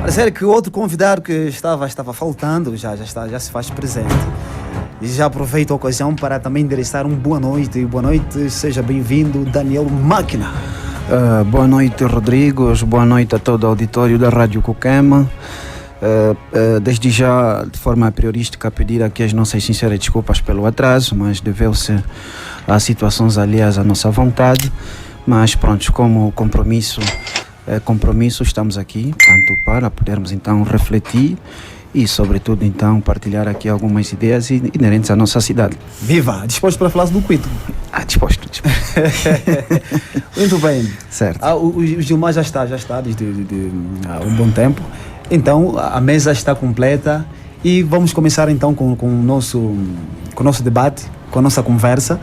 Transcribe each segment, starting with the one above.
Parece que o outro convidado que estava faltando já se faz presente. E já aproveito a ocasião para também endereçar boa noite. Boa noite, seja bem-vindo, Daniel Máquina. Boa noite, Rodrigos. Boa noite a todo o auditório da Rádio Coquema. Desde já, de forma priorística, pedir aqui as nossas sinceras desculpas pelo atraso, mas deveu-se a situações alheias à nossa vontade. Mas pronto, como compromisso, estamos aqui, portanto, para podermos então refletir e, sobretudo, então, partilhar aqui algumas ideias inerentes à nossa cidade. Viva! Disposto para falar do Cuito? Disposto. Muito bem. Certo. O Gilmar já está desde um bom tempo. Então, a mesa está completa e vamos começar então com o nosso debate, com a nossa conversa.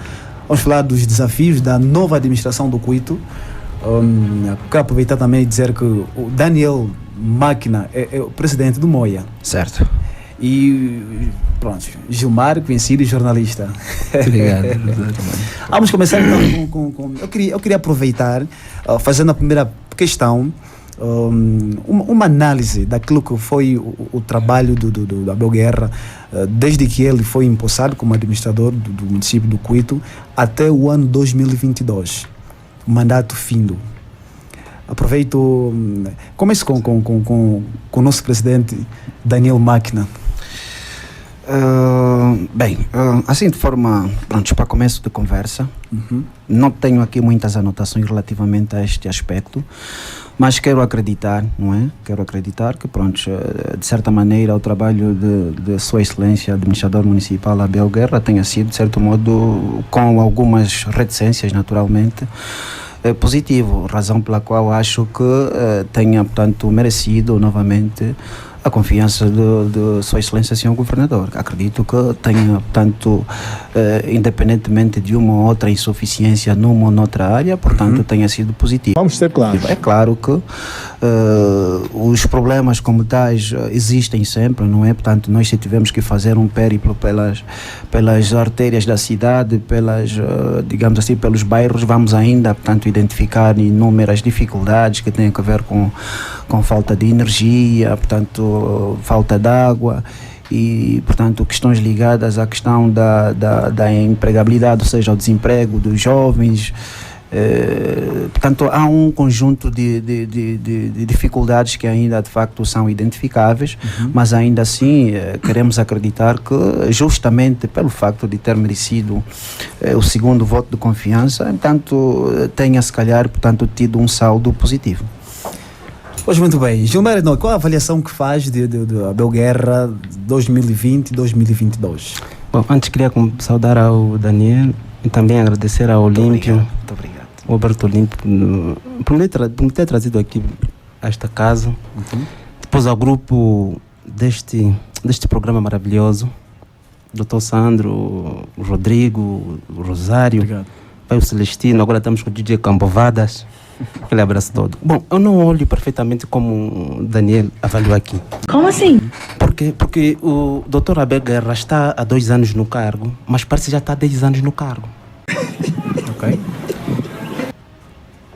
Vamos falar dos desafios da nova administração do Cuito. Quero aproveitar também e dizer que o Daniel Máquina é o presidente do Moia. Certo. E pronto, Gilmar, conhecido jornalista. Obrigado. Vamos começar então com eu queria aproveitar, fazendo a primeira questão, uma análise daquilo que foi o trabalho do Abel Guerra, desde que ele foi empossado como administrador do município do Cuito até o ano 2022, mandato findo. Aproveito, começo com o nosso presidente Daniel Máquina. Assim de forma, pronto, para começo de conversa, não tenho aqui muitas anotações relativamente a este aspecto, mas quero acreditar, não é? Quero acreditar que, pronto, de certa maneira, o trabalho de Sua Excelência, administrador municipal Abel Guerra, tenha sido, de certo modo, com algumas reticências, naturalmente, positivo, razão pela qual acho que tenha, portanto, merecido novamente a confiança de Sua Excelência, Sr. Governador. Acredito que tenha, portanto, independentemente de uma ou outra insuficiência numa ou noutra área, portanto, tenha sido positivo. Vamos ser claros. É claro que os problemas como tais existem sempre, não é? Portanto, nós se tivemos que fazer um périplo pelas artérias da cidade, digamos assim, pelos bairros, vamos ainda, portanto, identificar inúmeras dificuldades que têm a ver com falta de energia, portanto, falta de água e, portanto, questões ligadas à questão da empregabilidade, ou seja, ao desemprego dos jovens. Portanto, há um conjunto de dificuldades que ainda, de facto, são identificáveis, mas ainda assim queremos acreditar que, justamente pelo facto de ter merecido o segundo voto de confiança, portanto, tenha, se calhar, portanto, tido um saldo positivo. Pois muito bem. Gilmar, qual a avaliação que faz de Abel Guerra 2020 e 2022? Bom, antes queria saudar ao Daniel e também agradecer ao Olímpio. Muito obrigado. O Alberto Olímpio por me ter trazido aqui a esta casa. Depois ao grupo deste programa maravilhoso, Dr. Sandro, o Rodrigo, o Rosário, obrigado. Pai o Celestino, agora estamos com o DJ Cambovadas. Aquele abraço todo. Bom, eu não olho perfeitamente como o Daniel avaliou aqui. Como assim? Porque o Dr. Abel Guerra está há 2 anos no cargo, mas parece que já está há 10 anos no cargo. Ok.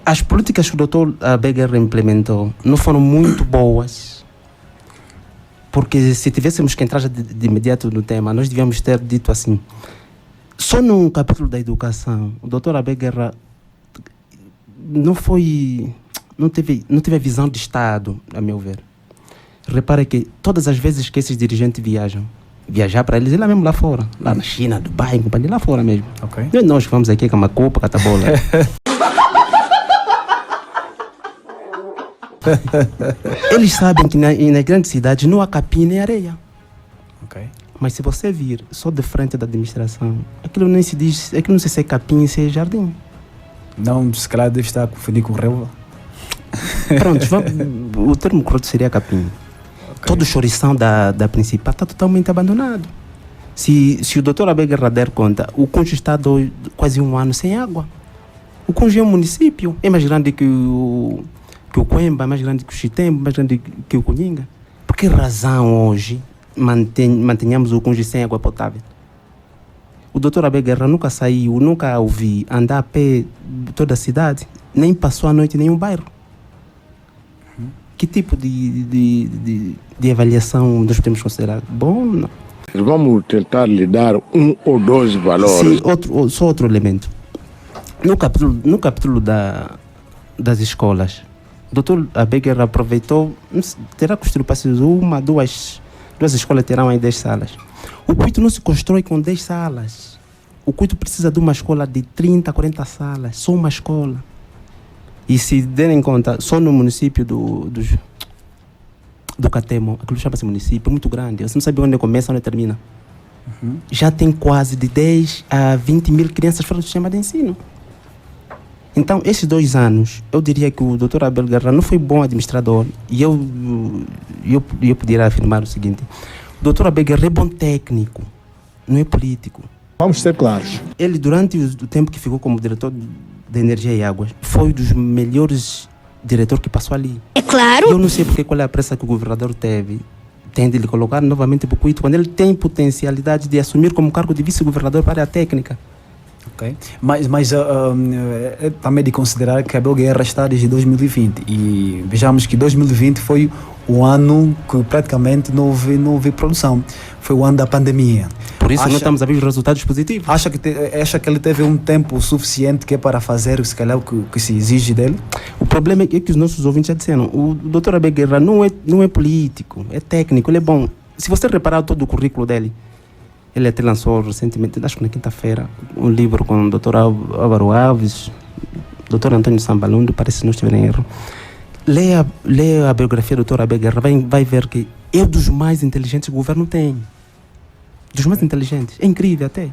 As políticas que o Dr. Abel Guerra implementou não foram muito boas, porque se tivéssemos que entrar de imediato no tema, nós devíamos ter dito assim, só no capítulo da educação, o Dr. Abel Guerra não teve a visão de Estado, a meu ver. Repara que todas as vezes que esses dirigentes viajar para eles, é lá mesmo lá fora, lá na China, Dubai, companhia, lá fora mesmo. Ok. Não é nós que vamos aqui com uma copa, catabola. Eles sabem que nas grandes cidades não há capim nem areia. Ok. Mas se você vir só de frente da administração, aquilo nem se diz, aquilo não sei se é capim, se é jardim. Não, se calhar deve estar a confundir com relva. Pronto, o termo correto seria capim. Okay. Todo o chorição da principal está totalmente abandonado. Se o doutor Abel Guerra der conta, o Conjo está quase 1 ano sem água. O Conjo é um município, é mais grande que o Coemba, é mais grande que o Chitembo, mais grande que o Cunhinga. Por que razão hoje mantenhamos o Conjo sem água potável? O doutor Abel Guerra nunca saiu, nunca ouvi andar a pé toda a cidade, nem passou a noite em nenhum bairro. Que tipo de avaliação nós podemos considerar bom? Não. Vamos tentar lhe dar um ou dois valores. Sim, só outro elemento. No capítulo das escolas, o doutor Abeguer aproveitou, terá construído duas escolas terão aí 10 salas. O Cuito não se constrói com 10 salas. O Cuito precisa de uma escola de 30, 40 salas, só uma escola. E se derem conta, só no município do Catemo, aquilo chama-se município, é muito grande. Você não sabe onde começa, onde termina. Já tem quase de 10 a 20 mil crianças fora do sistema de ensino. Então, esses 2 anos, eu diria que o Dr. Abel Guerra não foi bom administrador. E eu poderia afirmar o seguinte: o Dr. Abel Guerra é bom técnico, não é político. Vamos ser claros. Ele, durante o tempo que ficou como diretor de Energia e Águas, foi um dos melhores diretores que passou ali. É claro. Eu não sei porque qual é a pressa que o governador teve. Tem de lhe colocar novamente para o Cuito, quando ele tem potencialidade de assumir como cargo de vice-governador para a área técnica. Ok. Mas é também de considerar que a Abel Guerra está desde 2020 e vejamos que 2020 foi o ano que praticamente não houve produção. Foi o ano da pandemia. Por isso não estamos a ver os resultados positivos. Acha que ele teve um tempo suficiente que é para fazer, se calhar, o que se exige dele? O problema é que os nossos ouvintes já disseram, o Dr. Abel Guerra não é político, é técnico, ele é bom. Se você reparar todo o currículo dele, ele até lançou recentemente, acho que na quinta-feira, um livro com o Dr. Álvaro Alves, Dr. Antônio Sambalundo, parece que não estiver em erro. Leia a biografia do Dr. Abel Guerra, vai ver que é um dos mais inteligentes que o governo tem. Dos mais inteligentes. É incrível até.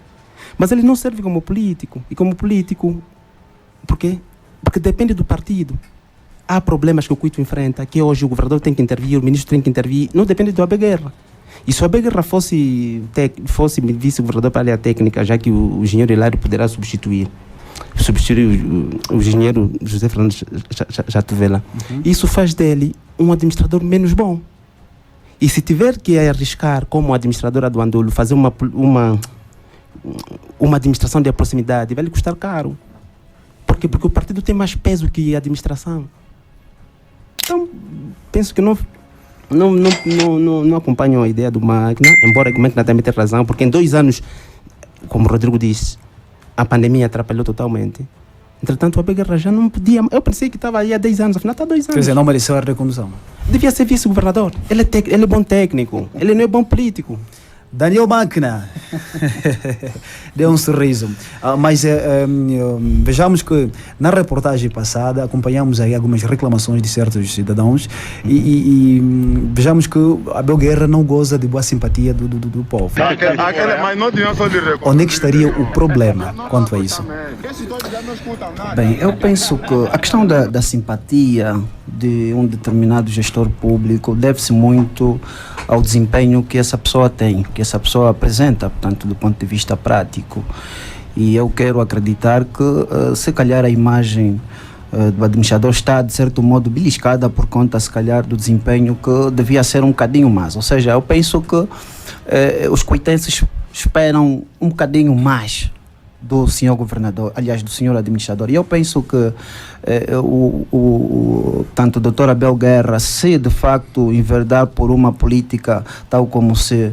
Mas ele não serve como político. E como político, por quê? Porque depende do partido. Há problemas que o Cuito enfrenta, que hoje o governador tem que intervir, o ministro tem que intervir. Não depende do Abel Guerra. E se o Abel Guerra fosse vice-governador para a área técnica, já que o engenheiro Hilário poderá substituir o engenheiro José Fernandes Jatuvela. Isso faz dele um administrador menos bom. E se tiver que arriscar como administrador Aduandolo, fazer uma administração de proximidade, vai lhe custar caro. Por quê? Porque o partido tem mais peso que a administração. Então, penso que não acompanham a ideia do máquina, embora a máquina também tenha razão, porque em 2 anos, como o Rodrigo disse, a pandemia atrapalhou totalmente. Entretanto, o Abel Guerra já não podia. Eu pensei que estava aí há 10 anos, afinal está há 2 anos. Quer dizer, não mereceu a recondução. Devia ser vice-governador. Ele é bom técnico, ele não é bom político. Daniel Máquina deu um sorriso. Mas vejamos que na reportagem passada acompanhamos aí algumas reclamações de certos cidadãos e vejamos que Abel Guerra não goza de boa simpatia do povo. Onde é que estaria o problema quanto a isso? Bem, eu penso que a questão da simpatia de um determinado gestor público deve-se muito ao desempenho que essa pessoa tem, que essa pessoa apresenta, portanto, do ponto de vista prático. E eu quero acreditar que, se calhar, a imagem do administrador está, de certo modo, beliscada por conta, se calhar, do desempenho que devia ser um bocadinho mais. Ou seja, eu penso que os cuitenses esperam um bocadinho mais do senhor governador, aliás, do senhor administrador. E eu penso que tanto o Dr. Abel Guerra, se de facto enverdar por uma política tal como se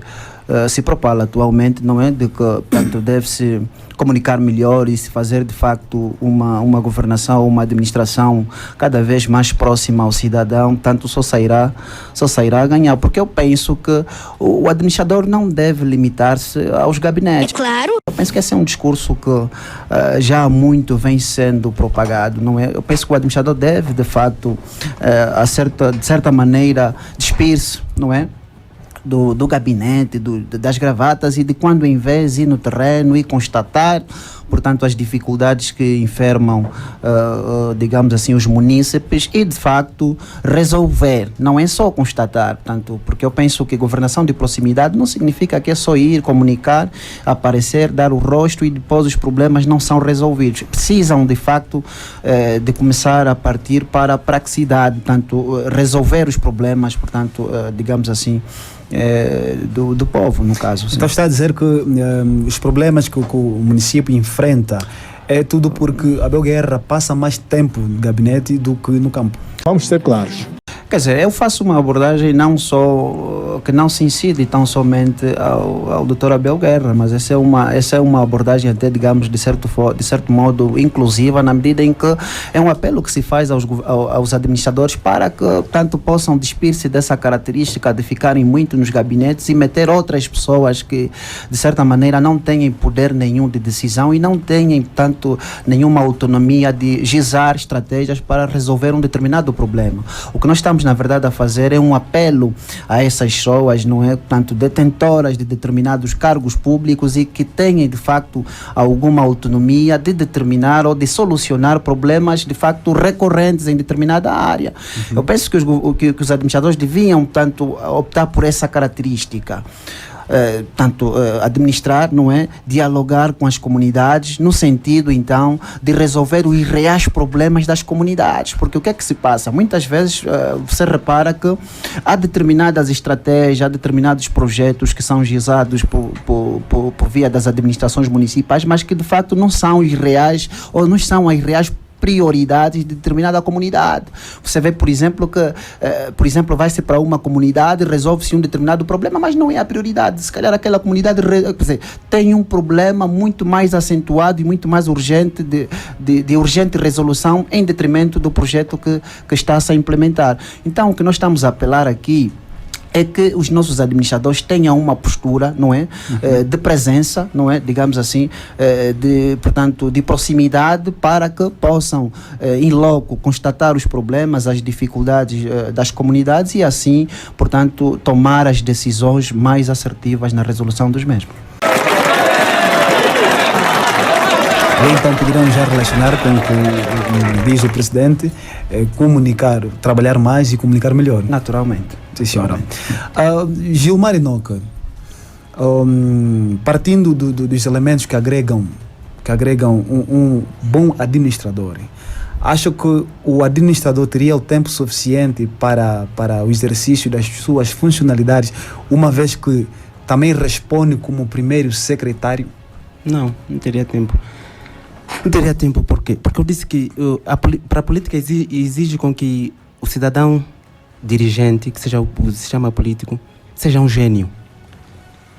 propala atualmente, não é? De que, portanto, deve-se comunicar melhor e se fazer de facto uma governação, uma administração cada vez mais próxima ao cidadão, tanto só sairá a ganhar, porque eu penso que o administrador não deve limitar-se aos gabinetes. É claro. Eu penso que esse é um discurso que já há muito vem sendo propagado, não é? Eu penso que o administrador deve, de facto, de certa maneira, despir-se, não é? Do gabinete, das gravatas, e de quando em vez ir no terreno e constatar, portanto, as dificuldades que enfermam, digamos assim, os munícipes, e de facto resolver, não é só constatar, portanto, porque eu penso que governação de proximidade não significa que é só ir, comunicar, aparecer, dar o rosto e depois os problemas não são resolvidos. Precisam de facto de começar a partir para a praticidade, portanto, resolver os problemas, portanto, digamos assim, do povo, no caso. Sim. Então está a dizer que os problemas que o município enfrenta é tudo porque Abel Guerra passa mais tempo no gabinete do que no campo. Vamos ser claros. Quer dizer, eu faço uma abordagem não só que não se incide tão somente ao Dr. Abel Guerra, mas essa é uma abordagem até, digamos, de certo modo inclusiva, na medida em que é um apelo que se faz aos administradores para que, tanto possam despir-se dessa característica de ficarem muito nos gabinetes e meter outras pessoas que, de certa maneira, não têm poder nenhum de decisão e não têm, tanto, nenhuma autonomia de gizar estratégias para resolver um determinado problema. O que nós estamos, na verdade, a fazer é um apelo a essas pessoas, não é? Portanto, detentoras de determinados cargos públicos e que têm, de facto, alguma autonomia de determinar ou de solucionar problemas, de facto, recorrentes em determinada área. Eu penso que os administradores deviam, portanto, optar por essa característica. Administrar, não é? Dialogar com as comunidades no sentido, então, de resolver os reais problemas das comunidades, porque o que é que se passa? Muitas vezes você repara que há determinadas estratégias, há determinados projetos que são gizados por via das administrações municipais, mas que de facto não são os reais, ou não são as reais prioridades de determinada comunidade. Você vê, por exemplo, que vai-se para uma comunidade, resolve-se um determinado problema, mas não é a prioridade. Se calhar aquela comunidade tem um problema muito mais acentuado e muito mais urgente, de urgente resolução, em detrimento do projeto que está a se implementar. Então, o que nós estamos a apelar aqui é que os nossos administradores tenham uma postura, não é, de presença, não é, digamos assim, portanto, de proximidade, para que possam, em loco, constatar os problemas, as dificuldades das comunidades e assim, portanto, tomar as decisões mais assertivas na resolução dos mesmos. Então poderemos já relacionar com diz o Presidente, comunicar, trabalhar mais e comunicar melhor. Naturalmente. Sim, senhora. Gilmar Inoca, partindo dos elementos que agregam um bom administrador, acho que o administrador teria o tempo suficiente para o exercício das suas funcionalidades, uma vez que também responde como primeiro secretário? Não teria tempo. Não teria tempo, por quê? Porque eu disse que para a política exige com que o cidadão dirigente, que se chama político, seja um gênio.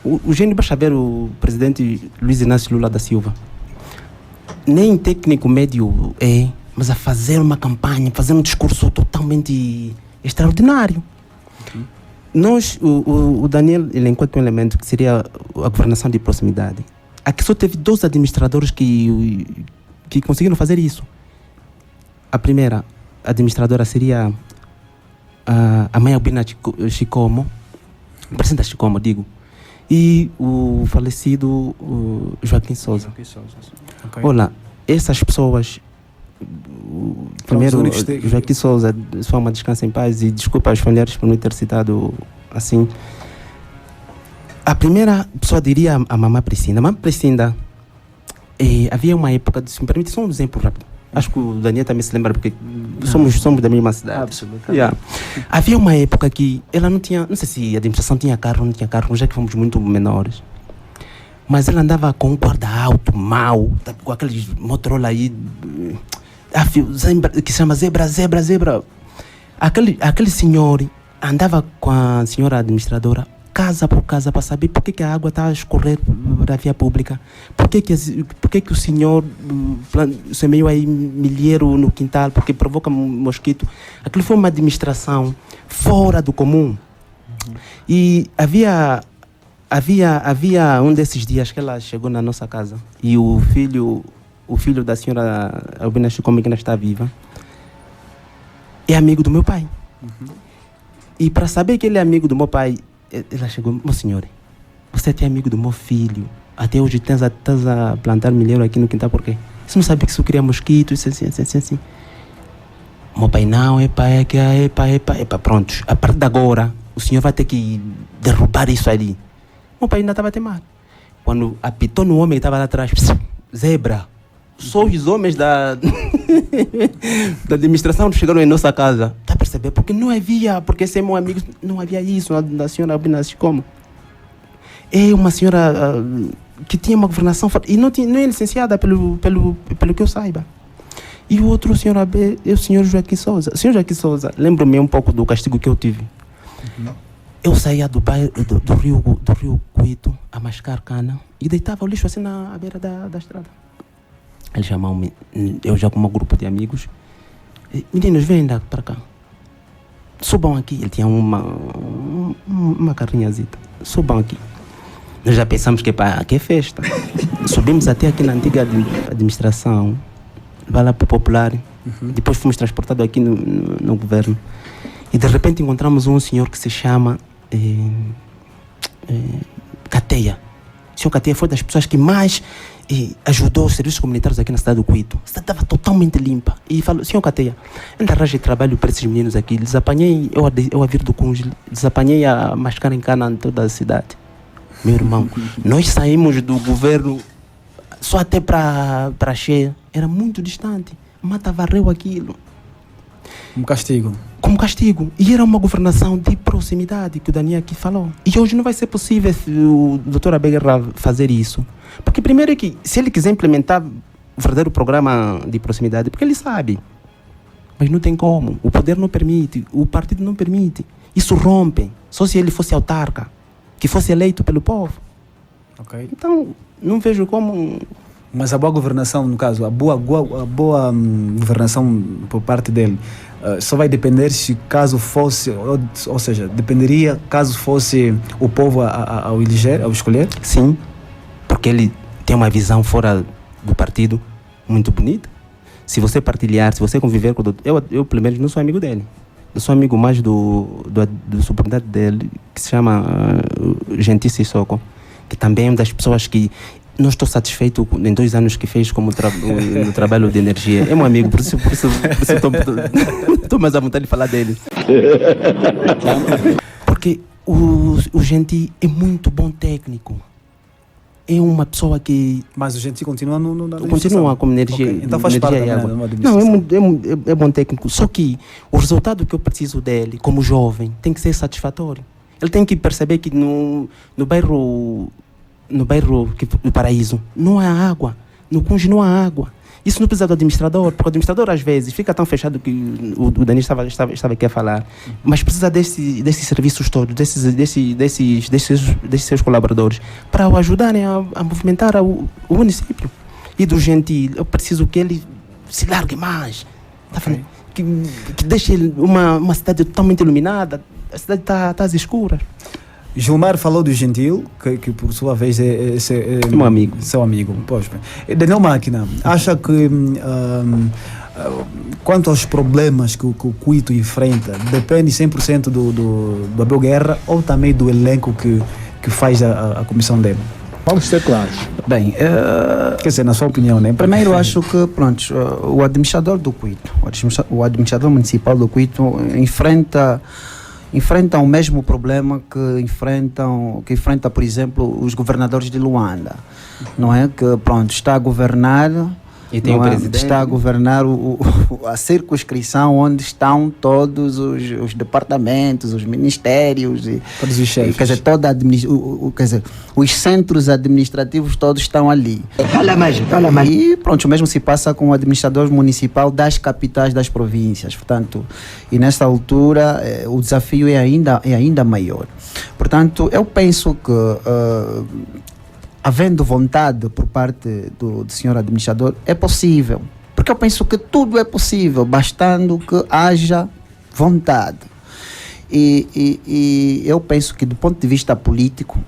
O gênio, basta ver o presidente Luiz Inácio Lula da Silva. Nem técnico médio mas a fazer uma campanha, fazer um discurso totalmente extraordinário. O Daniel elencou um elemento que seria a governação de proximidade. Aqui só teve 2 administradores que conseguiram fazer isso. A primeira administradora seria a mãe Albina Chicomo, presidente da Chicomo, digo, e o falecido Joaquim Souza. Okay. Olha, essas pessoas, primeiro, Joaquim Souza, sua alma descansa em paz, e desculpa aos familiares por não ter citado assim. A primeira pessoa diria a mamãe Priscinda. A mamãe Priscinda, havia uma época, se me permite, só um exemplo rápido. Acho que o Daniel também se lembra, porque somos da mesma cidade. Absolutamente. Yeah. Havia uma época que ela não tinha, não sei se a administração tinha carro ou não tinha carro, já que fomos muito menores. Mas ela andava com um guarda-alto mau, com aqueles Motorola aí, que se chama Zebra. Aquele senhor andava com a senhora administradora, casa por casa, para saber por que a água está a escorrer da via pública, por que o senhor semeou aí milheiro no quintal, porque provoca mosquito. Aquilo foi uma administração fora do comum. E havia um desses dias que ela chegou na nossa casa e o filho da senhora Albina Chicomo, que ainda está viva, é amigo do meu pai. E para saber que ele é amigo do meu pai, ela chegou: meu senhor, você é amigo do meu filho, até hoje estás a plantar milheiro aqui no quintal, por quê? Você não sabe que isso cria mosquitos, assim. Meu pai: não, epa, pronto, a partir de agora o senhor vai ter que derrubar isso ali. Meu pai ainda estava a temar. Quando apitou no homem que estava lá atrás: Zebra, só os homens da administração chegaram em nossa casa. Está a perceber? Porque não havia, porque esse é meu amigo, não havia isso da senhora Albina Chicomo. É uma senhora que tinha uma governação forte e não é licenciada pelo que eu saiba. E o outro, o senhor AB, é o senhor Joaquim Souza. O senhor Joaquim Souza, lembro-me um pouco do castigo que eu tive. Eu saía do rio Cuito a mascar cana e deitava o lixo assim à beira da estrada. Ele chamou-me, eu já com um grupo de amigos, meninos, vêm para cá. Subam aqui. Ele tinha uma carrinhazita. Subam aqui. Nós já pensamos que é festa. Subimos até aqui na antiga administração. Vai lá para o Popular. Depois fomos transportados aqui no governo. E de repente encontramos um senhor que se chama Cateia. O senhor Cateia foi das pessoas que mais ajudou os serviços comunitários aqui na cidade do Cuito. A cidade estava totalmente limpa. E falou, senhor Cateia, ainda arranje trabalho para esses meninos aqui. Eles apanhei, eu a vir do Cunge, eles apanhei a mascar em cana em toda a cidade. Meu irmão, nós saímos do governo só até para Cheia. Era muito distante. Mata varreu aquilo. Um castigo. Como castigo. E era uma governação de proximidade que o Daniel aqui falou. E hoje não vai ser possível o Dr. Abel Guerra fazer isso. Porque primeiro é que, se ele quiser implementar o verdadeiro programa de proximidade, porque ele sabe. Mas não tem como. O poder não permite. O partido não permite. Isso rompe. Só se ele fosse autarca. Que fosse eleito pelo povo. Okay. Então, não vejo como... Mas a boa governação, no caso, a boa governação por parte dele, só vai depender se caso fosse, ou seja, dependeria caso fosse o povo ao eleger, ao escolher? Sim, porque ele tem uma visão fora do partido muito bonita. Se você partilhar, se você conviver com o doutor... Eu pelo menos, não sou amigo dele. Eu sou amigo mais do subordinado dele, que se chama Gentil Sissoko, que também é uma das pessoas que não estou satisfeito em 2 anos que fez como no trabalho de energia. É meu amigo, por isso estou mais à vontade de falar dele. Porque o Gentil é muito bom técnico. É uma pessoa que... Mas o Gentil continua na continua como energia. Okay. Então faz parte da não, é bom técnico. Só que o resultado que eu preciso dele, como jovem, tem que ser satisfatório. Ele tem que perceber que no bairro do Paraíso não há água. No Cunge não há água. Isso não precisa do administrador, porque o administrador às vezes fica tão fechado que o Daniel estava aqui a falar, mas precisa desses serviços todos, desses seus colaboradores, para o ajudarem a movimentar o município. E do Gentil, eu preciso que ele se largue mais, okay. que deixe uma cidade totalmente iluminada. A cidade está às escuras. Gilmar falou do Gentil, que por sua vez é meu amigo. Seu amigo. Pois bem. Daniel Máquina, acha que quanto aos problemas que o Cuito enfrenta, depende 100% do Abel Guerra ou também do elenco que faz a comissão dele? Vamos ser claros. Bem, quer dizer, na sua opinião, né? Primeiro, eu acho que, pronto, o administrador do Cuito, o administrador municipal do Cuito enfrentam o mesmo problema que enfrenta, por exemplo, os governadores de Luanda, não é? Que, pronto, está a governar e tem o presidente. Está a governar a circunscrição onde estão todos os departamentos, os ministérios, todos os chefes. Quer dizer, os centros administrativos todos estão ali. Fala mais. E pronto, o mesmo se passa com o administrador municipal das capitais das províncias. Portanto, e nessa altura o desafio é ainda maior. Portanto, eu penso que havendo vontade por parte do senhor administrador, é possível. Porque eu penso que tudo é possível, bastando que haja vontade. E eu penso que, do ponto de vista político,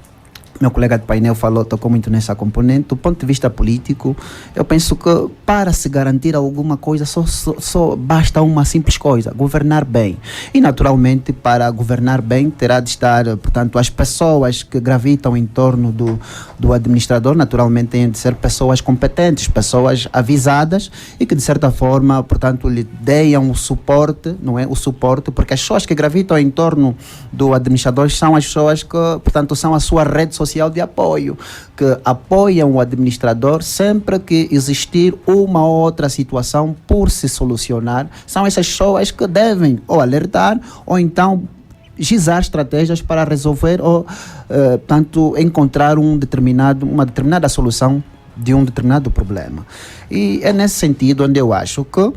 meu colega de painel tocou muito nessa componente. Do ponto de vista político, eu penso que para se garantir alguma coisa só basta uma simples coisa: governar bem. E naturalmente, para governar bem, terá de estar, portanto, as pessoas que gravitam em torno do administrador, naturalmente têm de ser pessoas competentes, pessoas avisadas e que de certa forma, portanto, lhe deem o suporte, não é? O suporte, porque as pessoas que gravitam em torno do administrador são as pessoas que, portanto, são a sua rede social de apoio, que apoiam o administrador sempre que existir uma outra situação por se solucionar. São essas pessoas que devem ou alertar ou então gizar estratégias para resolver ou, portanto, encontrar uma determinada solução de um determinado problema. E é nesse sentido onde eu acho que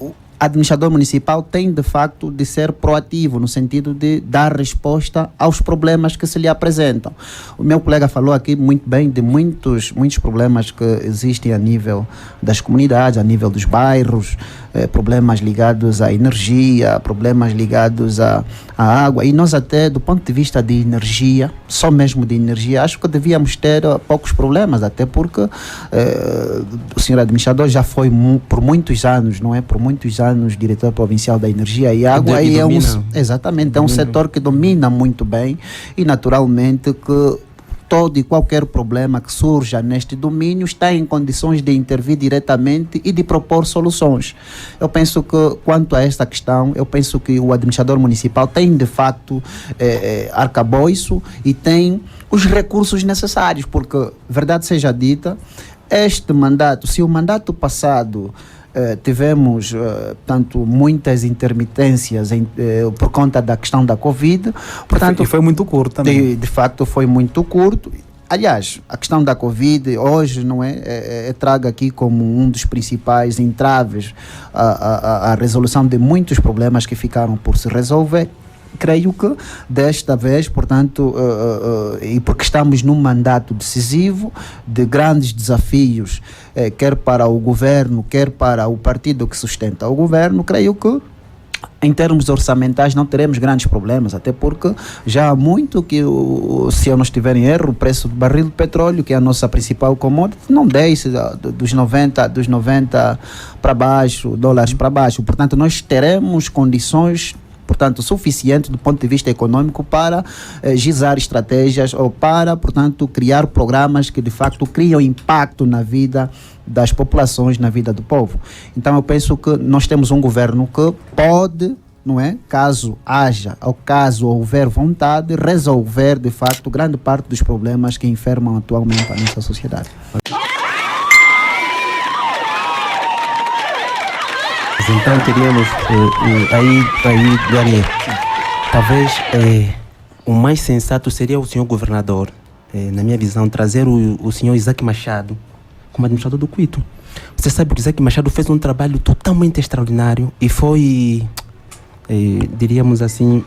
o administrador municipal tem de facto de ser proativo no sentido de dar resposta aos problemas que se lhe apresentam. O meu colega falou aqui muito bem de muitos problemas que existem a nível das comunidades, a nível dos bairros, problemas ligados à energia, problemas ligados à água, e nós até do ponto de vista de energia, só mesmo de energia, acho que devíamos ter poucos problemas, até porque o senhor administrador já foi por muitos anos, não é? Por muitos anos diretor provincial da energia e água, e exatamente, é um setor que domina muito bem, e naturalmente que todo e qualquer problema que surja neste domínio está em condições de intervir diretamente e de propor soluções. Eu penso que, quanto a esta questão, eu penso que o administrador municipal tem, de facto, arcabouço e tem os recursos necessários, porque, verdade seja dita, este mandato, se o mandato passado tivemos, portanto, muitas intermitências por conta da questão da Covid. Portanto, e foi muito curto também. De facto, foi muito curto. Aliás, a questão da Covid hoje não traga aqui como um dos principais entraves a resolução de muitos problemas que ficaram por se resolver. Creio que desta vez, portanto, e porque estamos num mandato decisivo de grandes desafios, quer para o governo, quer para o partido que sustenta o governo, creio que em termos orçamentais não teremos grandes problemas, até porque já há muito que, se eu não estiver em erro, o preço do barril de petróleo, que é a nossa principal commodity, não desce dos 90 para baixo, dólares para baixo. Portanto, nós teremos condições, portanto, suficiente do ponto de vista econômico para gizar estratégias ou para, portanto, criar programas que de facto criam impacto na vida das populações, na vida do povo. Então eu penso que nós temos um governo que pode, não é, caso haja ou caso houver vontade, resolver de facto grande parte dos problemas que enfermam atualmente a nossa sociedade. Então teríamos aí, Daniel, talvez o mais sensato seria o senhor governador, na minha visão, trazer o senhor Isaac Machado como administrador do Cuito. Você sabe que Isaac Machado fez um trabalho totalmente extraordinário e foi, diríamos assim,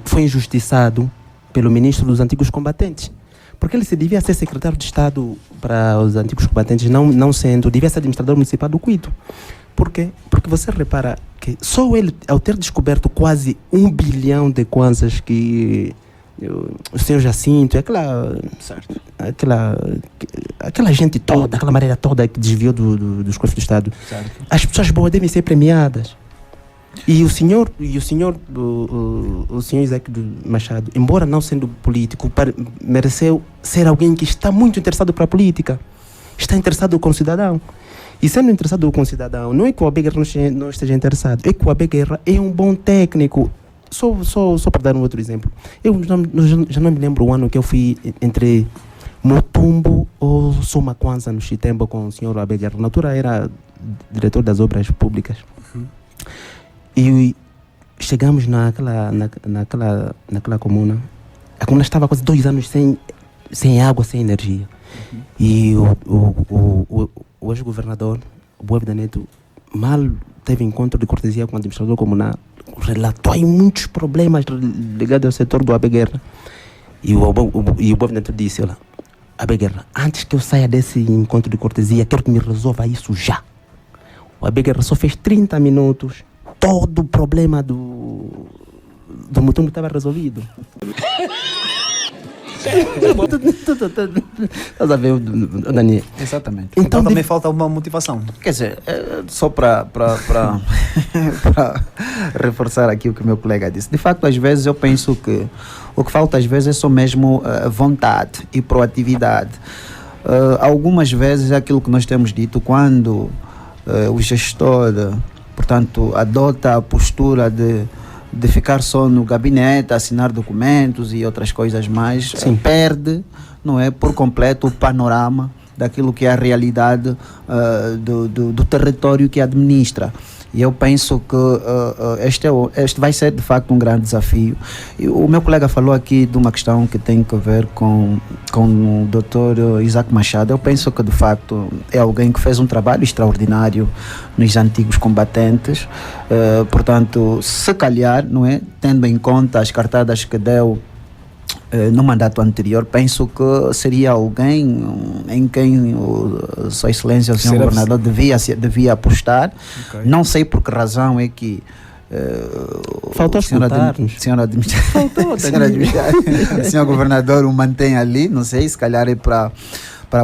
foi injustiçado pelo ministro dos antigos combatentes. Porque ele se devia ser secretário de Estado para os antigos combatentes, não sendo, devia ser administrador municipal do Cuito. Por quê? Porque você repara que só ele, ao ter descoberto quase 1 bilhão de kwanzas que o senhor Jacinto, aquela gente toda, aquela maneira toda que desviou dos cofres do Estado, certo, as pessoas boas devem ser premiadas. E o senhor Isaac Machado, embora não sendo político, mereceu ser alguém que está muito interessado para a política, está interessado com o cidadão. E sendo interessado com o cidadão, não é que o Abel Guerra não esteja interessado, é que o Abel Guerra é um bom técnico. Só para dar um outro exemplo. Eu já não me lembro o ano que eu fui entre Motumbo ou Suma Kwanza no Chitembo com o senhor Abel Guerra. Na altura era diretor das obras públicas. Uhum. E chegamos naquela comuna. A comuna estava quase 2 anos sem água, sem energia. Uhum. E o ex-governador, o Buebda Neto, mal teve encontro de cortesia com o administrador comunal, relatou aí muitos problemas ligados ao setor do Abel Guerra. E o Buebda Neto disse: olha, Abel Guerra, antes que eu saia desse encontro de cortesia, quero que me resolva isso já. O Abel Guerra só fez 30 minutos, todo o problema do Mutumbo estava resolvido. Estás a ver, Daniel? Exatamente. Então também falta uma motivação. Quer dizer, só para reforçar aqui o que o meu colega disse. De facto, às vezes eu penso que o que falta às vezes é só mesmo vontade e proatividade. Algumas vezes é aquilo que nós temos dito, quando o gestor, portanto, adota a postura de ficar só no gabinete, assinar documentos e outras coisas mais, perde, não é, por completo o panorama daquilo que é a realidade do território que administra. E eu penso que este vai ser de facto um grande desafio. E o meu colega falou aqui de uma questão que tem a ver com o Dr. Isaac Machado. Eu penso que de facto é alguém que fez um trabalho extraordinário nos antigos combatentes. Portanto, se calhar, não é, tendo em conta as cartadas que deu no mandato anterior, penso que seria alguém em quem Sua Excelência, o Sr. Governador, devia apostar. Okay. Não sei por que razão é que faltou escutar-nos. O senhor Governador o mantém ali, não sei, se calhar é para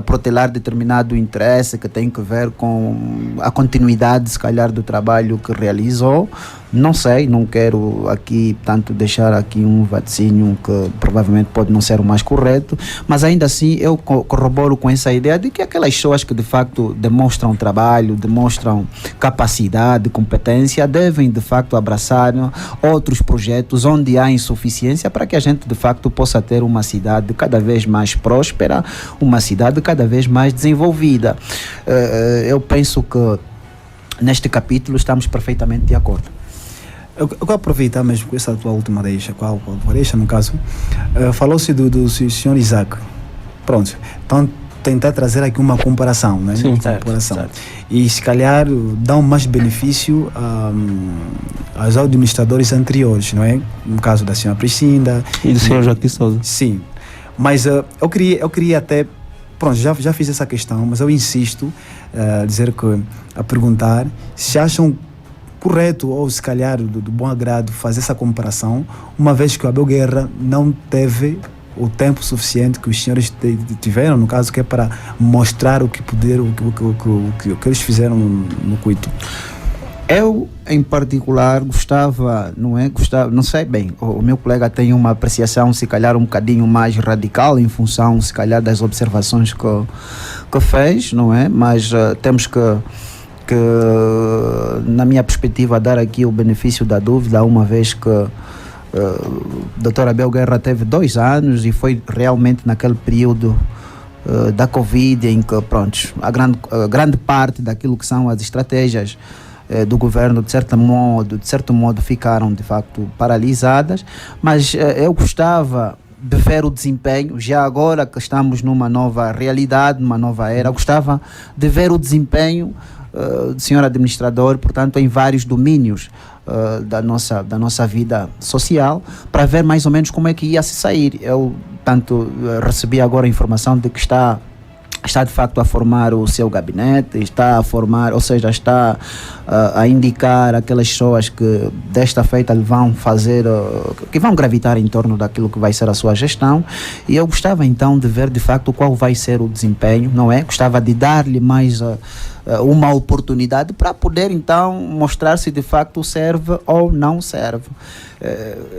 protelar determinado interesse que tem que ver com a continuidade, se calhar, do trabalho que realizou. Não sei, não quero aqui tanto deixar aqui um vaticínio que provavelmente pode não ser o mais correto, mas ainda assim eu corroboro com essa ideia de que aquelas pessoas que de facto demonstram trabalho, demonstram capacidade, competência, devem de facto abraçar outros projetos onde há insuficiência para que a gente de facto possa ter uma cidade cada vez mais próspera, uma cidade cada vez mais desenvolvida. Eu penso que neste capítulo estamos perfeitamente de acordo. Eu vou aproveitar mesmo com essa tua última deixa, no caso, falou-se do Sr. Isaac. Pronto, então tentar trazer aqui uma comparação, né? Sim, certo. E se calhar dão mais benefício aos administradores anteriores, não é? No caso da Sra. Priscinda e do Sr. Joaquim Sousa. Sim, mas eu queria até, pronto, já fiz essa questão, mas eu insisto a perguntar se acham correto ou se calhar do bom agrado fazer essa comparação, uma vez que o Abel Guerra não teve o tempo suficiente que os senhores tiveram, no caso, que é para mostrar o que eles fizeram no Cuito. Eu, em particular, gostava, não sei bem, o meu colega tem uma apreciação, se calhar, um bocadinho mais radical, em função, se calhar, das observações que fez, não é? Mas temos que, na minha perspectiva, dar aqui o benefício da dúvida, uma vez que o Dr. Abel Guerra teve 2 anos e foi realmente naquele período da Covid em que, pronto, a grande parte daquilo que são as estratégias do governo, de certo modo, ficaram de facto paralisadas, mas eu gostava de ver o desempenho, já agora que estamos numa nova realidade, numa nova era, gostava de ver o desempenho do senhor administrador, portanto, em vários domínios da nossa vida social, para ver mais ou menos como é que ia se sair. Eu, tanto, recebi agora a informação de que está de facto a formar o seu gabinete, está a formar, ou seja, está a indicar aquelas pessoas que desta feita vão fazer, que vão gravitar em torno daquilo que vai ser a sua gestão, e eu gostava então de ver de facto qual vai ser o desempenho, não é? Gostava de dar-lhe mais uma oportunidade para poder então mostrar se de facto serve ou não serve.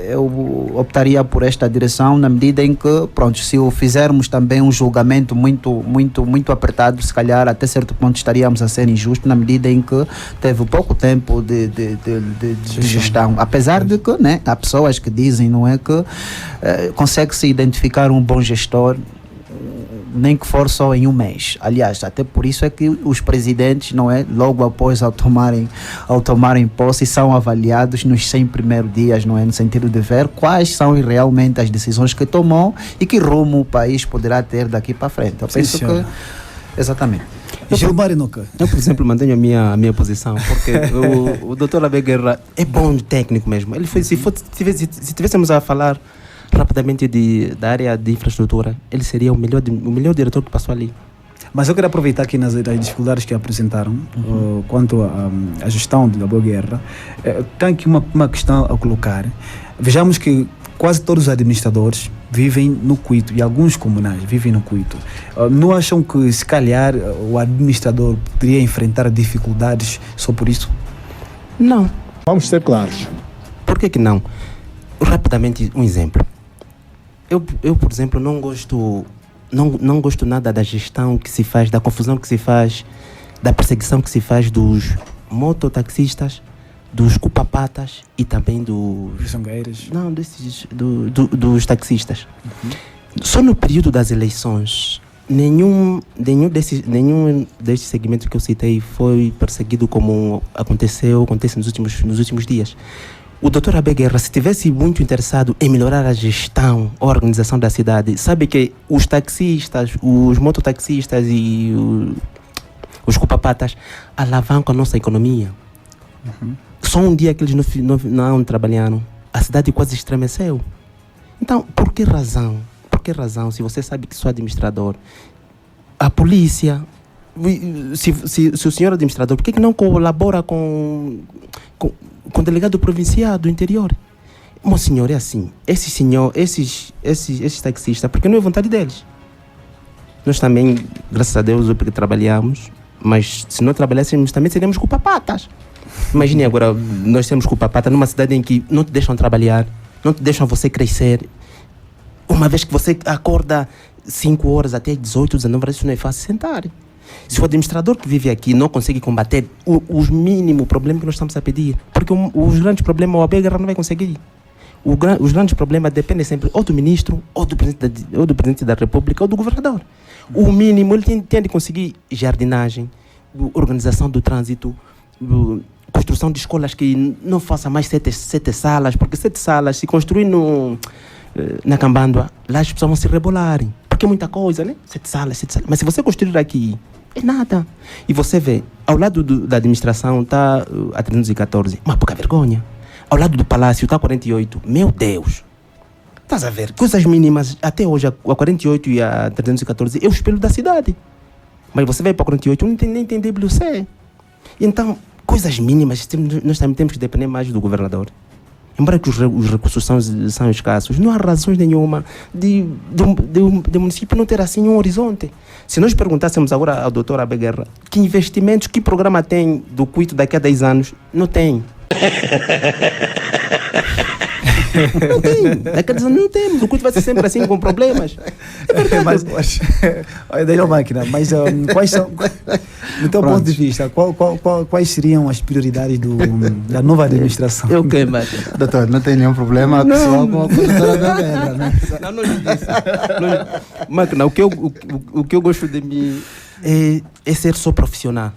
Eu optaria por esta direção na medida em que, pronto, se o fizermos também um julgamento muito apertado, se calhar até certo ponto estaríamos a ser injustos, na medida em que teve pouco tempo de gestão, apesar de que, né, há pessoas que dizem, não é, que consegue-se identificar um bom gestor nem que for só em um mês. Aliás, até por isso é que os presidentes, não é, logo após ao tomarem posse, são avaliados nos 100 primeiros dias, não é, no sentido de ver quais são realmente as decisões que tomou e que rumo o país poderá ter daqui para frente. Eu penso que exatamente. Gilmar Inoca. Eu, por exemplo, mantenho a minha posição, porque o Dr. Abel Guerra é bom técnico mesmo. Ele foi, se tivéssemos a falar rapidamente da área de infraestrutura, ele seria o melhor diretor que passou ali. Mas eu quero aproveitar aqui nas dificuldades que apresentaram quanto à gestão de Abel Guerra. Tem aqui uma questão a colocar. Vejamos que quase todos os administradores vivem no Cuito e alguns comunais vivem no Cuito. Não acham que, se calhar, o administrador poderia enfrentar dificuldades só por isso? Não. Vamos ser claros. Por que não? Rapidamente, um exemplo. Eu, por exemplo, não gosto nada da gestão que se faz, da confusão que se faz, da perseguição que se faz dos mototaxistas, dos cupapatas e também dos zangueiros. Não, dos taxistas. Só no período das eleições nenhum destes segmentos que eu citei foi perseguido como acontece nos últimos dias. O Dr. Abel Guerra, se tivesse muito interessado em melhorar a gestão, a organização da cidade, sabe que os taxistas, os mototaxistas e os cupapatas alavancam a nossa economia. Só um dia que eles não trabalharam, a cidade quase estremeceu. Então, por que razão, se você sabe que sou administrador, a polícia, se o senhor administrador, por que não colabora com o delegado provincial do interior? Meu senhor, é assim, esses taxistas, porque não é vontade deles. Nós também, graças a Deus, porque trabalhamos, mas se não trabalhássemos também seríamos culpapatas. Imagine agora, nós temos culpapatas numa cidade em que não te deixam trabalhar, não te deixam você crescer. Uma vez que você acorda 5 horas até 18, 19 horas, isso não é fácil sentar. Se o administrador que vive aqui não consegue combater os mínimos problemas que nós estamos a pedir, porque os grandes problemas o Abel Guerra não vai conseguir. Os grandes problemas dependem sempre ou do ministro, ou do presidente da República, ou do governador. O mínimo ele tem de conseguir jardinagem, organização do trânsito, construção de escolas que não faça mais 7 salas, porque 7 salas, se construir na Cambandua, lá as pessoas vão se rebolarem, porque é muita coisa, né? 7 salas. Mas se você construir aqui, é nada. E você vê, ao lado da administração está a 314, uma pouca vergonha. Ao lado do palácio está a 48, meu Deus. Estás a ver? Coisas mínimas, até hoje a 48 e a 314 é o espelho da cidade. Mas você vai para a 48, não tem nem WC. Então, coisas mínimas, nós também temos que depender mais do governador. Embora que os recursos são escassos, não há razões nenhuma de município não ter assim um horizonte. Se nós perguntássemos agora ao Dr. Abel Guerra que investimentos, que programa tem do Cuito daqui a 10 anos, não tem. Não tem. Daqui a 10 anos não temos. O Cuito vai ser sempre assim com problemas. É verdade. Olha, Daniel Máquina, mas quais são, no teu ponto de vista, quais seriam as prioridades da nova administração? Eu que, Máquina. Doutor, não tem nenhum problema pessoal com a doutora Abel Guerra, né? Não lhe disse. Máquina, o que eu gosto de mim é ser só profissional.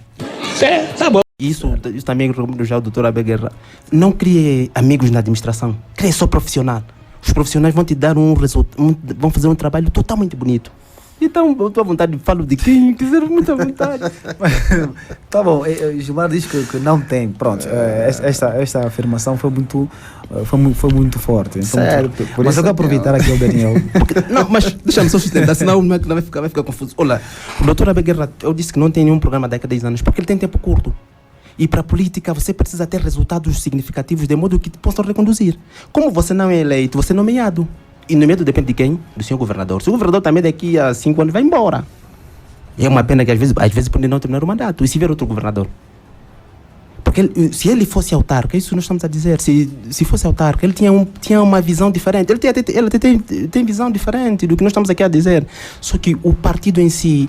Tá bom. Isso também recomendo já ao Dr. Abel Guerra. Não crie amigos na administração. Crie só profissional. Os profissionais vão te dar vão fazer um trabalho totalmente bonito. Então, eu estou à vontade, falo de quem quiser, muito à vontade. Tá bom, Gilmar diz que não tem. Pronto, esta afirmação foi muito forte. Certo. Mas eu quero aproveitar aqui o Daniel. Não, mas deixa-me só sustentar, senão vai ficar confuso. Olha, o Dr. Abel Guerra, eu disse que não tem nenhum programa daqui a 10 anos, porque ele tem tempo curto. E para a política você precisa ter resultados significativos de modo que te possam reconduzir. Como você não é eleito, você é nomeado. E nomeado depende de quem? Do senhor governador. Se o governador também daqui a 5 anos vai embora. E é uma pena que às vezes pode não terminar o mandato. E se vier outro governador? Porque se ele fosse autarca, isso nós estamos a dizer, se fosse autarca, ele tinha uma visão diferente. Ele até tem visão diferente do que nós estamos aqui a dizer. Só que o partido em si,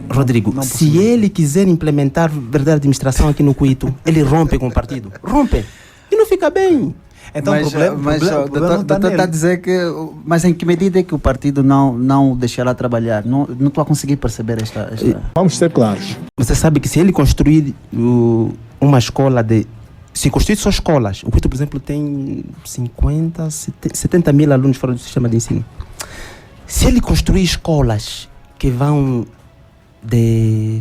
Rodrigo, se ele quiser implementar verdadeira administração aqui no Cuito, ele rompe com o partido. Rompe. E não fica bem. Então o problema doutor está a dizer que... Mas em que medida é que o partido não deixará trabalhar? Não estou a conseguir perceber esta... Vamos ser claros. Você sabe que se ele construir uma escola se construir só escolas, o Cuito, por exemplo, tem 70 mil alunos fora do sistema de ensino. Se ele construir escolas que vão de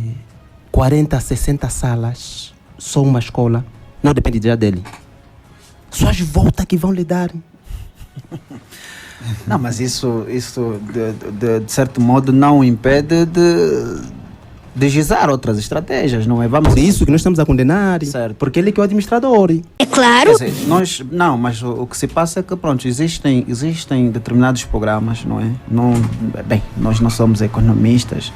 40 a 60 salas, só uma escola, não depende já dele. Só as voltas que vão lhe dar. Não, mas isso de certo modo não impede de gizar outras estratégias, não é? Por isso que nós estamos a condenar, certo. Porque ele que é o administrador. É claro. Quer dizer, mas o que se passa é que, pronto, existem determinados programas, não é? Bem, nós não somos economistas,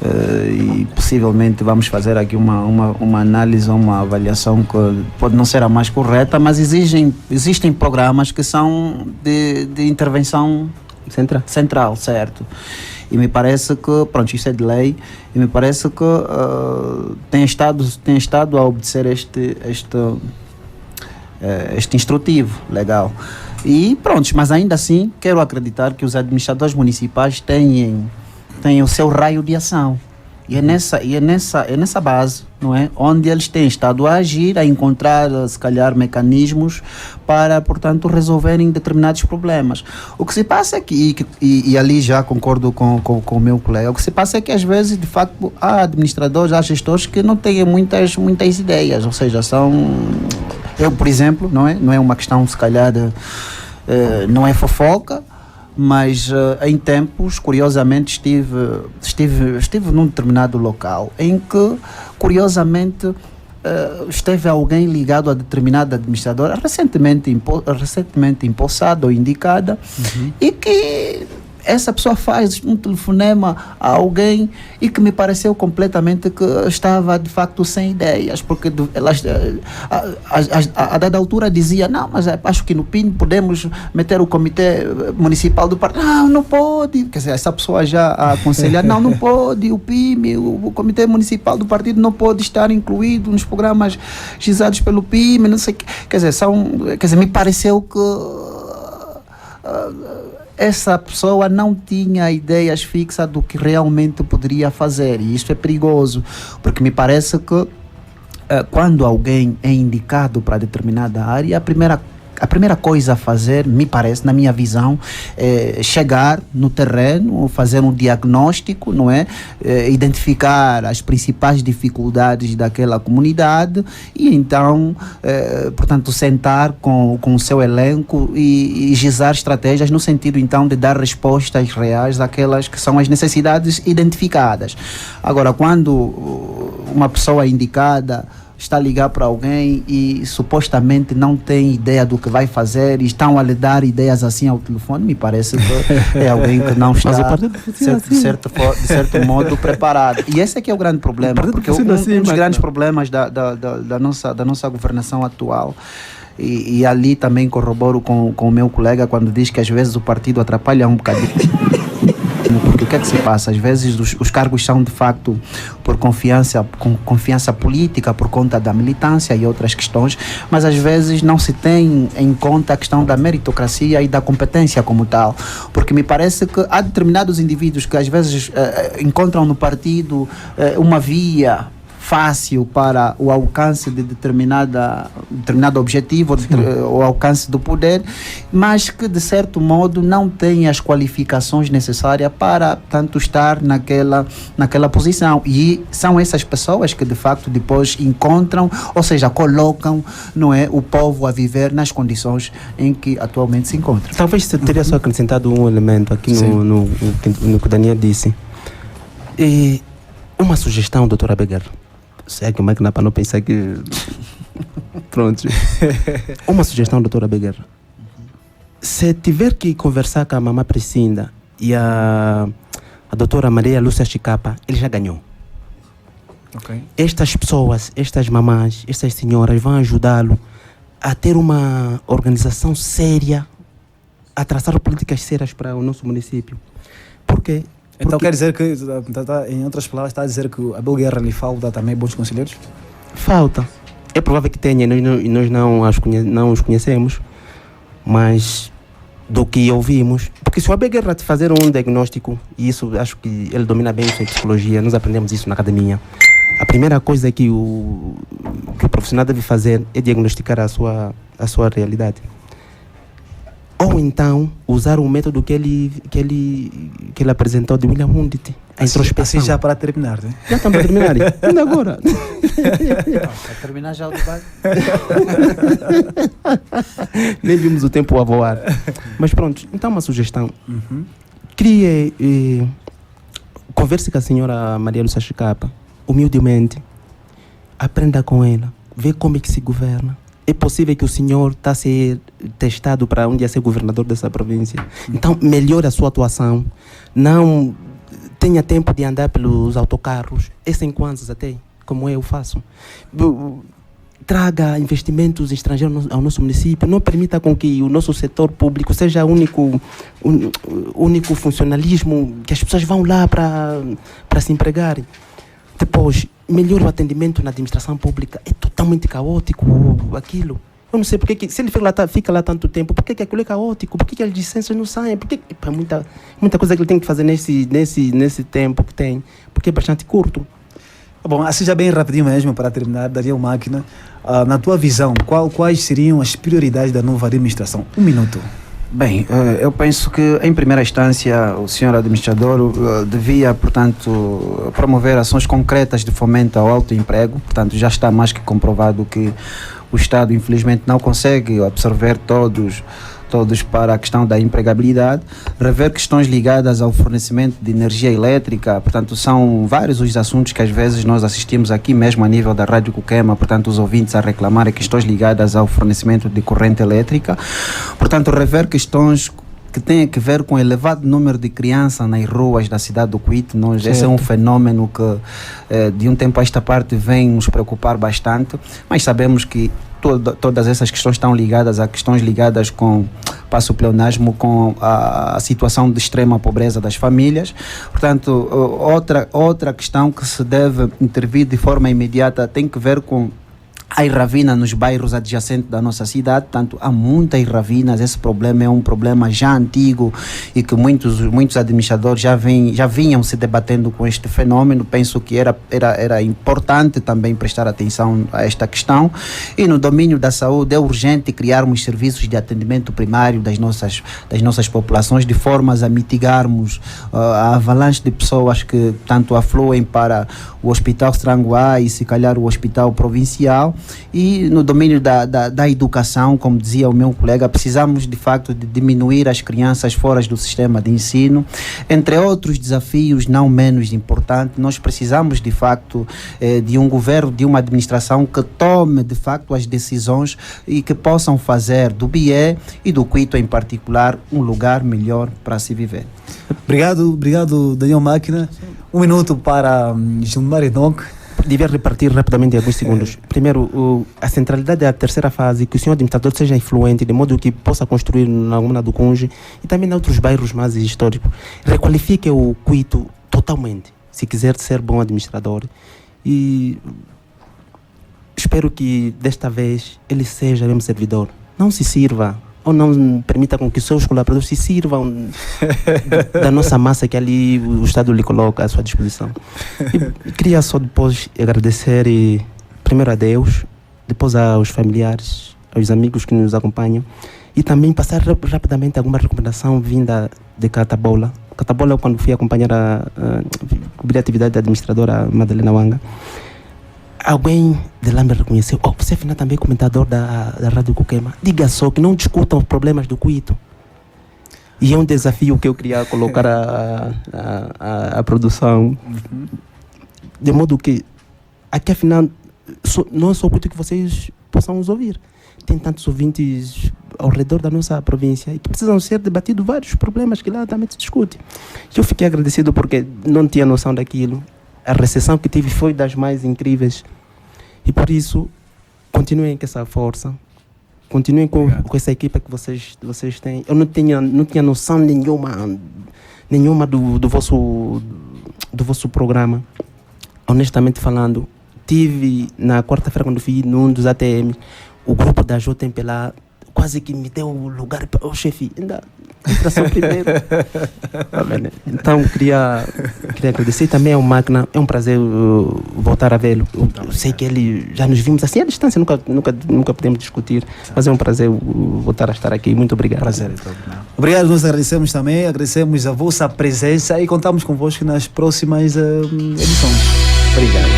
e possivelmente vamos fazer aqui uma análise, uma avaliação que pode não ser a mais correta, mas existem programas que são de intervenção central, certo? E me parece que, pronto, isso é de lei, e me parece que tem estado a obedecer este instrutivo legal. E pronto, mas ainda assim quero acreditar que os administradores municipais têm têm o seu raio de ação. E é nessa base, não é, onde eles têm estado a agir, a encontrar, se calhar, mecanismos para, portanto, resolverem determinados problemas. O que se passa é que, e ali já concordo com o meu colega, o que se passa é que, às vezes, de facto, há administradores, há gestores que não têm muitas ideias, ou seja, eu, por exemplo, não é uma questão, se calhar, não é fofoca, mas em tempos, curiosamente, estive num determinado local em que, curiosamente, esteve alguém ligado a determinada administradora recentemente empossada ou indicada, e que essa pessoa faz um telefonema a alguém e que me pareceu completamente que estava de facto sem ideias, porque a dada altura dizia, não, mas acho que no PIN podemos meter o comitê municipal do partido. Não pode, quer dizer, essa pessoa já a aconselha, não pode, o PIM, o comitê municipal do partido não pode estar incluído nos programas gizados pelo PIM, não sei o que, quer dizer, me pareceu que essa pessoa não tinha ideias fixas do que realmente poderia fazer, e isso é perigoso, porque me parece que quando alguém é indicado para determinada área, a primeira coisa a fazer, me parece, na minha visão, é chegar no terreno, fazer um diagnóstico, não é? Identificar as principais dificuldades daquela comunidade e então, portanto, sentar com o seu elenco e gizar estratégias no sentido, então, de dar respostas reais àquelas que são as necessidades identificadas. Agora, quando uma pessoa indicada está a ligar para alguém e supostamente não tem ideia do que vai fazer e estão a lhe dar ideias assim ao telefone, me parece que é alguém que não está de certo modo preparado. E esse é que é o grande problema, porque um dos grandes problemas da nossa governação atual, e ali também corroboro com o meu colega quando diz que às vezes o partido atrapalha um bocadinho. Porque o que é que se passa? Às vezes os cargos são de facto por confiança política, por conta da militância e outras questões, mas às vezes não se tem em conta a questão da meritocracia e da competência como tal, porque me parece que há determinados indivíduos que às vezes encontram no partido uma via fácil para o alcance de determinado objetivo, o alcance do poder, mas que de certo modo não tem as qualificações necessárias para tanto estar naquela posição, e são essas pessoas que de facto depois encontram, ou seja, colocam, não é, o povo a viver nas condições em que atualmente se encontra. Talvez você teria só acrescentado um elemento aqui no que o Daniel disse. E uma sugestão, doutora Beguer. Sei que o máquina para não pensar que... Pronto. Uma sugestão, doutora Beguer. Se tiver que conversar com a mamã Priscinda e a doutora Maria Lúcia Chicapa, ele já ganhou. Okay. Estas pessoas, estas mamãs, estas senhoras vão ajudá-lo a ter uma organização séria, a traçar políticas sérias para o nosso município. Por quê? Então quer dizer que, em outras palavras, está a dizer que a Abel Guerra lhe falta também bons conselheiros? Falta. É provável que tenha, e nós não os conhecemos, mas do que ouvimos. Porque se o Abel Guerra te fazer um diagnóstico, e isso acho que ele domina bem isso em psicologia, nós aprendemos isso na academia. A primeira coisa que o profissional deve fazer é diagnosticar a sua realidade. Ou então, usar o método que ele apresentou de William Hundit, a introspecção. Assim já para terminar, né? Já estamos para terminar. Ainda agora. Para terminar já o debate. Nem vimos o tempo a voar. Mas pronto, então uma sugestão. Converse com a senhora Maria Lúcia Chicapa, humildemente. Aprenda com ela. Vê como é que se governa. É possível que o senhor está a ser testado para um dia ser governador dessa província. Então, melhore a sua atuação. Não tenha tempo de andar pelos autocarros. É sem Kwanzas até, como eu faço. Traga investimentos estrangeiros ao nosso município. Não permita com que o nosso setor público seja único funcionalismo, que as pessoas vão lá para se empregarem. Depois, melhor o atendimento na administração pública. É totalmente caótico aquilo. Eu não sei porque que, se ele fica lá tanto tempo, por que aquilo é caótico? Por que as licenças não saem? Por que muita coisa que ele tem que fazer nesse tempo que tem, porque é bastante curto. Bom, assim já bem rapidinho mesmo, para terminar, Daniel Máquina, na tua visão, quais seriam as prioridades da nova administração? 1 minuto. Bem, eu penso que, em primeira instância, o senhor administrador devia, portanto, promover ações concretas de fomento ao autoemprego. Portanto, já está mais que comprovado que o Estado, infelizmente, não consegue absorver todos para a questão da empregabilidade, rever questões ligadas ao fornecimento de energia elétrica. Portanto, são vários os assuntos que às vezes nós assistimos aqui mesmo a nível da Rádio Cuquema, portanto, os ouvintes a reclamarem questões ligadas ao fornecimento de corrente elétrica. Portanto, rever questões que têm a ver com o elevado número de crianças nas ruas da cidade do Cuito. Esse é um fenômeno que de um tempo a esta parte vem nos preocupar bastante, mas sabemos que todas essas questões estão ligadas a questões ligadas com, passo o pleonasmo, com a situação de extrema pobreza das famílias. Portanto, outra questão que se deve intervir de forma imediata tem que ver com a ravina nos bairros adjacentes da nossa cidade. Tanto há muitas ravinas. Esse problema é um problema já antigo e que muitos administradores já vinham se debatendo com este fenômeno. Penso que era importante também prestar atenção a esta questão. E no domínio da saúde é urgente criarmos serviços de atendimento primário das nossas populações, de formas a mitigarmos a avalanche de pessoas que tanto afluem para o Hospital Stranguá e se calhar o Hospital Provincial. E no domínio da educação, como dizia o meu colega, precisamos de facto de diminuir as crianças fora do sistema de ensino. Entre outros desafios não menos importantes, nós precisamos de facto de um governo, de uma administração que tome de facto as decisões e que possam fazer do BIE e do Cuito em particular um lugar melhor para se viver. Obrigado Daniel Máquina. 1 minuto para Gilmar Enoque. Devia repartir rapidamente em alguns segundos. Primeiro, a centralidade da terceira fase, que o senhor administrador seja influente, de modo que possa construir na Laguna do Conge e também em outros bairros mais históricos. Requalifique o Cuito totalmente, se quiser ser bom administrador. E espero que desta vez ele seja mesmo servidor. Não se sirva, ou não permita com que seus colaboradores se sirvam da nossa massa que ali o Estado lhe coloca à sua disposição. E queria só depois agradecer primeiro a Deus, depois aos familiares, aos amigos que nos acompanham e também passar rapidamente alguma recomendação vinda de Catabola. Catabola, quando fui acompanhar cobrir a atividade da administradora Madalena Wanga, alguém de lá me reconheceu. Você afinal também é comentador da Rádio Cuquema. Diga só que não discutam os problemas do Cuito. E é um desafio que eu queria colocar à produção. De modo que aqui afinal não é só o Cuito que vocês possam nos ouvir. Tem tantos ouvintes ao redor da nossa província e que precisam ser debatidos vários problemas que lá também se discute. Eu fiquei agradecido porque não tinha noção daquilo. A recepção que tive foi das mais incríveis. E por isso, continuem com essa força. Continuem com essa equipa que vocês têm. Eu não tinha noção nenhuma do vosso programa. Honestamente falando, tive na quarta-feira, quando fui num dos ATM, o grupo da JMP lá quase que me deu o lugar para o chefe. Ainda entra só primeiro. Então, queria agradecer também ao Máquina. É um prazer voltar a vê-lo. Eu sei que ele já nos vimos assim à distância, nunca podemos discutir, mas é um prazer voltar a estar aqui. Muito obrigado. Prazer, então. Obrigado, nós agradecemos também, agradecemos a vossa presença e contamos convosco nas próximas edições. Obrigado.